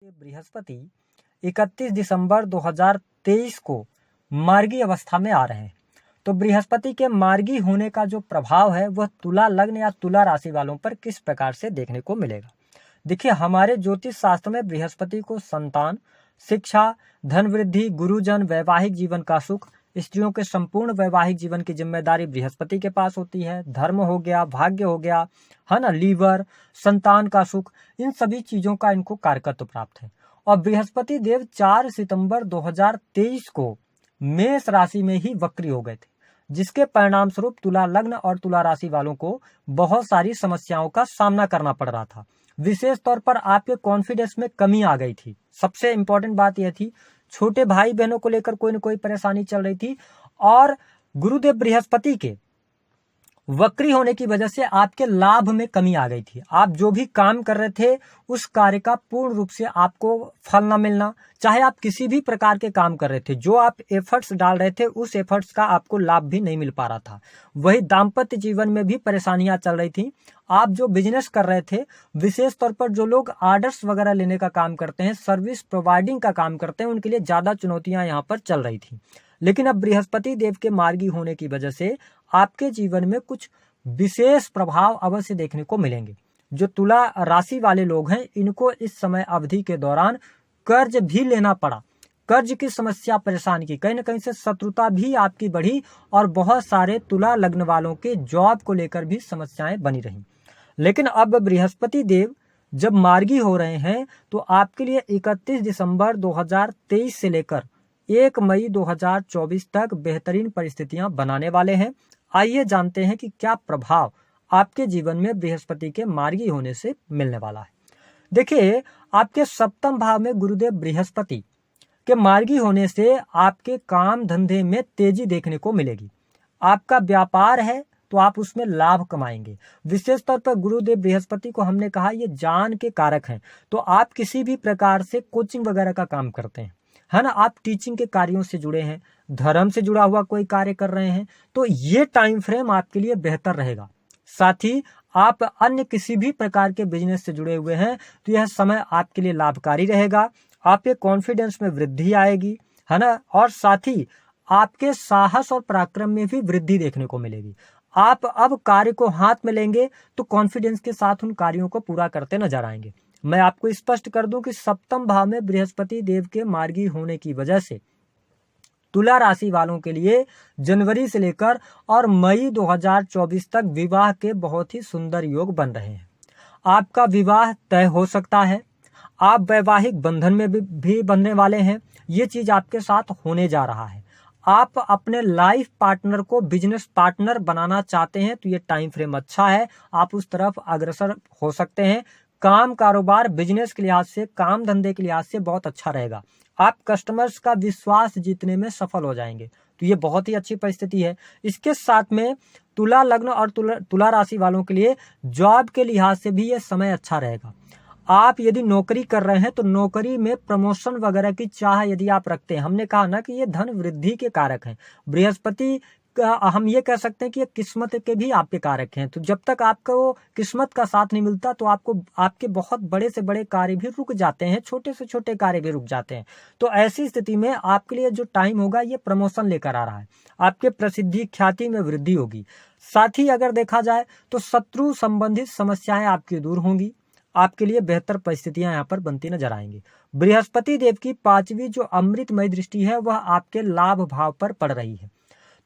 गुरुदेव बृहस्पति 31 दिसंबर 2023 को मार्गी अवस्था में आ रहे हैं। तो बृहस्पति के मार्गी होने का जो प्रभाव है वह तुला लग्न या तुला राशि वालों पर किस प्रकार से देखने को मिलेगा। देखिए, हमारे ज्योतिष शास्त्र में बृहस्पति को संतान, शिक्षा, धन वृद्धि, गुरुजन, वैवाहिक जीवन का सुख, स्त्रियों के संपूर्ण वैवाहिक जीवन की जिम्मेदारी बृहस्पति के पास होती है। धर्म हो गया, भाग्य हो गया, है ना, लीवर, संतान का सुख, इन सभी चीजों का इनको कारकत्व प्राप्त है। और बृहस्पति देव 4 सितंबर 2023 को मेष राशि में ही वक्री हो गए थे, जिसके परिणाम स्वरूप तुला लग्न और तुला राशि वालों को बहुत सारी समस्याओं का सामना करना पड़ रहा था। विशेष तौर पर आपके कॉन्फिडेंस में कमी आ गई थी। सबसे इंपॉर्टेंट बात यह थी, छोटे भाई बहनों को लेकर कोई न कोई परेशानी चल रही थी और गुरुदेव बृहस्पति के वक्री होने की वजह से आपके लाभ में कमी आ गई थी। आप जो भी काम कर रहे थे उस कार्य का पूर्ण रूप से आपको फल न मिलना, चाहे आप किसी भी प्रकार के काम कर रहे थे, जो आप एफर्ट्स डाल रहे थे उस एफर्ट्स का आपको लाभ भी नहीं मिल पा रहा था। वही दाम्पत्य जीवन में भी परेशानियां चल रही थी। आप जो बिजनेस कर रहे थे, विशेष तौर पर जो लोग ऑर्डर्स वगैरह लेने का काम करते हैं, सर्विस प्रोवाइडिंग का काम करते हैं, उनके लिए ज्यादा चुनौतियां यहाँ पर चल रही थी। लेकिन अब बृहस्पति देव के मार्गी होने की वजह से आपके जीवन में कुछ विशेष प्रभाव अवश्य देखने को मिलेंगे। जो तुला राशि वाले लोग हैं, इनको इस समय अवधि के दौरान कर्ज भी लेना पड़ा। कर्ज की समस्या परेशान की, कहीं न कहीं से शत्रुता भी आपकी बढ़ी और बहुत सारे तुला लग्न वालों के जॉब को लेकर भी समस्याएं बनी रही। लेकिन अब बृहस्पति देव जब मार्गी हो रहे हैं तो आपके लिए 31 दिसंबर 2023 से लेकर 1 मई 2024 तक बेहतरीन परिस्थितियां बनाने वाले हैं। आइए जानते हैं कि क्या प्रभाव आपके जीवन में बृहस्पति के मार्गी होने से मिलने वाला है। देखिए, आपके सप्तम भाव में गुरुदेव बृहस्पति के मार्गी होने से आपके काम धंधे में तेजी देखने को मिलेगी। आपका व्यापार है तो आप उसमें लाभ कमाएंगे। विशेष तौर पर गुरुदेव बृहस्पति को हमने कहा ये जान के कारक हैं, तो आप किसी भी प्रकार से कोचिंग वगैरह का काम करते हैं, है ना, आप टीचिंग के कार्यों से जुड़े हैं, धर्म से जुड़ा हुआ कोई कार्य कर रहे हैं, तो ये टाइम फ्रेम आपके लिए बेहतर रहेगा। साथ ही आप अन्य किसी भी प्रकार के बिजनेस से जुड़े हुए हैं तो यह समय आपके लिए लाभकारी रहेगा। आपके कॉन्फिडेंस में वृद्धि आएगी, है ना, और साथ ही आपके साहस और पराक्रम में भी वृद्धि देखने को मिलेगी। आप अब कार्य को हाथ में लेंगे तो कॉन्फिडेंस के साथ उन कार्यों को पूरा करते नजर आएंगे। मैं आपको स्पष्ट कर दूं कि सप्तम भाव में बृहस्पति देव के मार्गी होने की वजह से तुला राशि वालों के लिए जनवरी से लेकर और मई 2024 तक विवाह के बहुत ही सुंदर योग बन रहे हैं। आपका विवाह तय हो सकता है, आप वैवाहिक बंधन में भी बनने वाले हैं। ये चीज आपके साथ होने जा रहा है। आप अपने लाइफ पार्टनर को बिजनेस पार्टनर बनाना चाहते हैं तो ये टाइम फ्रेम अच्छा है, आप उस तरफ अग्रसर हो सकते हैं। काम कारोबार बिजनेस के लिहाज से, काम धंधे के लिहाज से बहुत अच्छा रहेगा। आप कस्टमर्स का विश्वास जीतने में सफल हो जाएंगे, तो ये बहुत ही अच्छी परिस्थिति है। इसके साथ में तुला लग्न और तुला राशि वालों के लिए जॉब के लिहाज से भी ये समय अच्छा रहेगा। आप यदि नौकरी कर रहे हैं तो नौकरी में प्रमोशन वगैरह की चाह यदि आप रखते हैं, हमने कहा ना कि ये धन वृद्धि के कारक हैं। बृहस्पति हम ये कह सकते हैं कि ये किस्मत के भी आपके कारक हैं। तो जब तक आपको किस्मत का साथ नहीं मिलता तो आपको आपके बहुत बड़े से बड़े कार्य भी रुक जाते हैं, छोटे से छोटे कार्य भी रुक जाते हैं। तो ऐसी स्थिति में आपके लिए जो टाइम होगा ये प्रमोशन लेकर आ रहा है। आपके प्रसिद्धि ख्याति में वृद्धि होगी। साथ ही अगर देखा जाए तो शत्रु संबंधित समस्याएं आपकी दूर होंगी। आपके लिए बेहतर परिस्थितियां यहाँ पर बनती नजर आएंगी। बृहस्पति देव की 5वीं जो अमृतमय दृष्टि है वह आपके लाभ भाव पर पड़ रही है।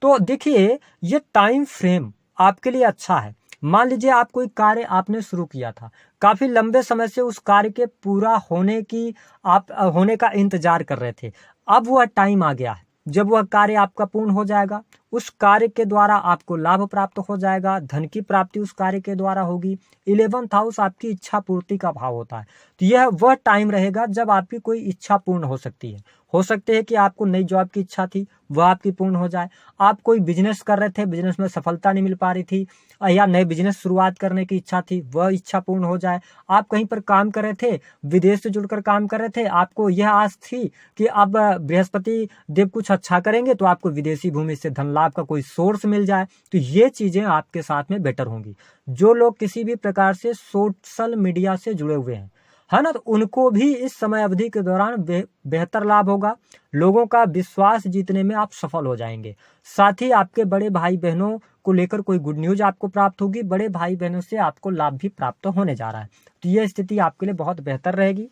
तो देखिए, ये टाइम फ्रेम आपके लिए अच्छा है। मान लीजिए आप कोई कार्य आपने शुरू किया था, काफी लंबे समय से उस कार्य के पूरा होने का इंतजार कर रहे थे। अब वह टाइम आ गया है जब वह कार्य आपका पूर्ण हो जाएगा। उस कार्य के द्वारा आपको लाभ प्राप्त हो जाएगा, धन की प्राप्ति उस कार्य के द्वारा होगी। 11th हाउस आपकी इच्छा पूर्ति का भाव होता है, तो यह वह टाइम रहेगा जब आपकी कोई इच्छा पूर्ण हो सकती है। हो सकते हैं कि आपको नई जॉब की इच्छा थी, वह आपकी पूर्ण हो जाए। आप कोई बिजनेस कर रहे थे, बिजनेस में सफलता नहीं मिल पा रही थी, या नए बिजनेस शुरुआत करने की इच्छा थी, वह इच्छा पूर्ण हो जाए। आप कहीं पर काम कर रहे थे, विदेश से जुड़कर काम कर रहे थे, आपको यह आस थी कि अब बृहस्पति देव कुछ अच्छा करेंगे तो आपको विदेशी भूमि से धन लाभ का कोई सोर्स मिल जाए, तो ये चीजें आपके साथ में बेटर होंगी। जो लोग किसी भी प्रकार से सोशल मीडिया से जुड़े हुए हैं, है ना, तो उनको भी इस समय अवधि के दौरान बेहतर लाभ होगा। लोगों का विश्वास जीतने में आप सफल हो जाएंगे। साथ ही आपके बड़े भाई बहनों को लेकर कोई गुड न्यूज आपको प्राप्त होगी। बड़े भाई बहनों से आपको लाभ भी प्राप्त होने जा रहा है, तो यह स्थिति आपके लिए बहुत बेहतर रहेगी।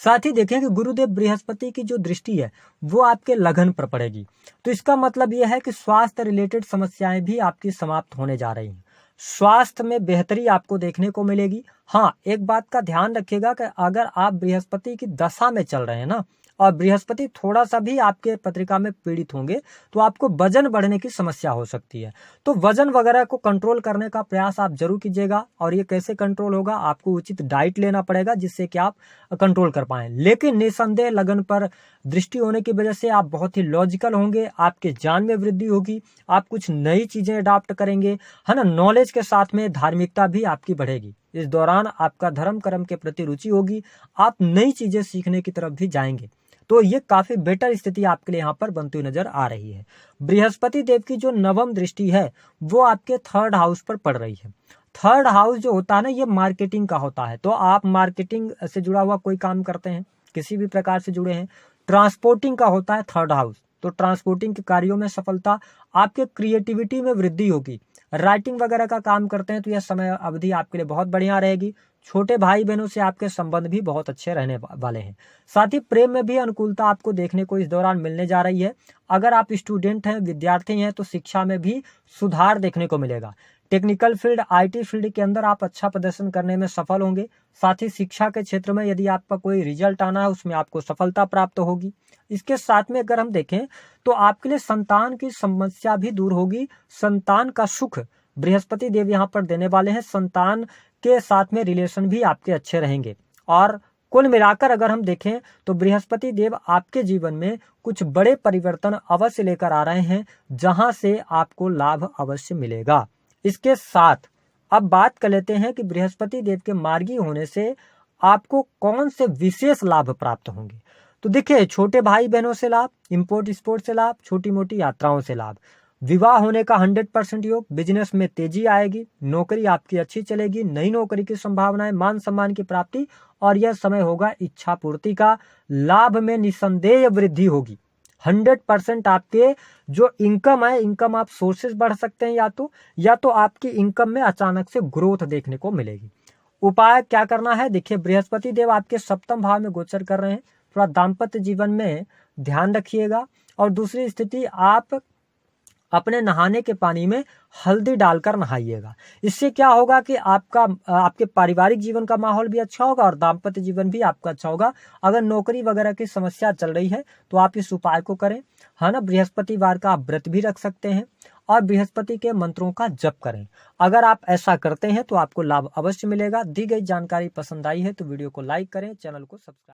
साथ ही देखें कि गुरुदेव बृहस्पति की जो दृष्टि है वो आपके लगन पर पड़ेगी, तो इसका मतलब यह है कि स्वास्थ्य रिलेटेड समस्याएं भी आपकी समाप्त होने जा रही हैं। स्वास्थ्य में बेहतरी आपको देखने को मिलेगी। हाँ, एक बात का ध्यान रखिएगा कि अगर आप बृहस्पति की दशा में चल रहे हैं ना, और बृहस्पति थोड़ा सा भी आपके पत्रिका में पीड़ित होंगे, तो आपको वजन बढ़ने की समस्या हो सकती है। तो वजन वगैरह को कंट्रोल करने का प्रयास आप जरूर कीजिएगा। और ये कैसे कंट्रोल होगा, आपको उचित डाइट लेना पड़ेगा जिससे कि आप कंट्रोल कर पाएं। लेकिन निसंदेह लगन पर दृष्टि होने की वजह से आप बहुत ही लॉजिकल होंगे, आपके ज्ञान में वृद्धि होगी, आप कुछ नई चीजें अडॉप्ट करेंगे, है ना। नॉलेज के साथ में धार्मिकता भी आपकी बढ़ेगी। इस दौरान आपका धर्म कर्म के प्रति रुचि होगी, आप नई चीजें सीखने की तरफ भी जाएंगे। तो ये काफी बेटर स्थिति आपके लिए यहाँ पर बनती हुई नजर आ रही है। बृहस्पति देव की जो नवम दृष्टि है वो आपके थर्ड हाउस पर पड़ रही है। थर्ड हाउस जो होता है ना, ये मार्केटिंग का होता है। तो आप मार्केटिंग से जुड़ा हुआ कोई काम करते हैं, किसी भी प्रकार से जुड़े हैं। ट्रांसपोर्टिंग का होता है थर्ड हाउस, तो ट्रांसपोर्टिंग के कार्यों में सफलता, आपके क्रिएटिविटी में वृद्धि होगी। राइटिंग वगैरह का काम करते हैं तो यह समय अवधि आपके लिए बहुत बढ़िया रहेगी। छोटे भाई बहनों से आपके संबंध भी बहुत अच्छे रहने वाले हैं। साथ ही प्रेम में भी अनुकूलता आपको देखने को इस दौरान मिलने जा रही है। अगर आप स्टूडेंट हैं, विद्यार्थी हैं, तो शिक्षा में भी सुधार देखने को मिलेगा। टेक्निकल फील्ड, आईटी फील्ड के अंदर आप अच्छा प्रदर्शन करने में सफल होंगे। साथ ही शिक्षा के क्षेत्र में यदि आपका कोई रिजल्ट आना है उसमें आपको सफलता प्राप्त होगी। इसके साथ में अगर हम देखें तो आपके लिए संतान की समस्या भी दूर होगी। संतान का सुख बृहस्पति देव यहाँ पर देने वाले हैं। संतान के साथ में रिलेशन भी आपके अच्छे रहेंगे। और कुल मिलाकर अगर हम देखें तो बृहस्पति देव आपके जीवन में कुछ बड़े परिवर्तन अवश्य लेकर आ रहे हैं, जहां से आपको लाभ अवश्य मिलेगा। इसके साथ अब बात कर लेते हैं कि बृहस्पति देव के मार्गी होने से आपको कौन से विशेष लाभ प्राप्त होंगे। तो देखिए, छोटे भाई बहनों से लाभ, इंपोर्ट एक्सपोर्ट से लाभ, छोटी मोटी यात्राओं से लाभ, विवाह होने का 100% योग, बिजनेस में तेजी आएगी, नौकरी आपकी अच्छी चलेगी, नई नौकरी की संभावनाएं, मान सम्मान की प्राप्ति, और यह समय होगा इच्छा पूर्ति का। लाभ में निसंदेह वृद्धि होगी। 100% आपके जो इनकम है, इनकम आप सोर्सेज बढ़ सकते हैं, या तो आपकी इनकम में अचानक से ग्रोथ देखने को मिलेगी। उपाय क्या करना है, देखिए बृहस्पति देव आपके सप्तम भाव में गोचर कर रहे हैं। थोड़ा दाम्पत्य जीवन में ध्यान रखिएगा। और दूसरी स्थिति, आप अपने नहाने के पानी में हल्दी डालकर नहाइएगा। इससे क्या होगा कि आपके पारिवारिक जीवन का माहौल भी अच्छा होगा और दाम्पत्य जीवन भी आपका अच्छा होगा। अगर नौकरी वगैरह की समस्या चल रही है तो आप इस उपाय को करें, है ना। बृहस्पतिवार का आप व्रत भी रख सकते हैं और बृहस्पति के मंत्रों का जप करें। अगर आप ऐसा करते हैं तो आपको लाभ अवश्य मिलेगा। दी गई जानकारी पसंद आई है तो वीडियो को लाइक करें, चैनल को सब्सक्राइब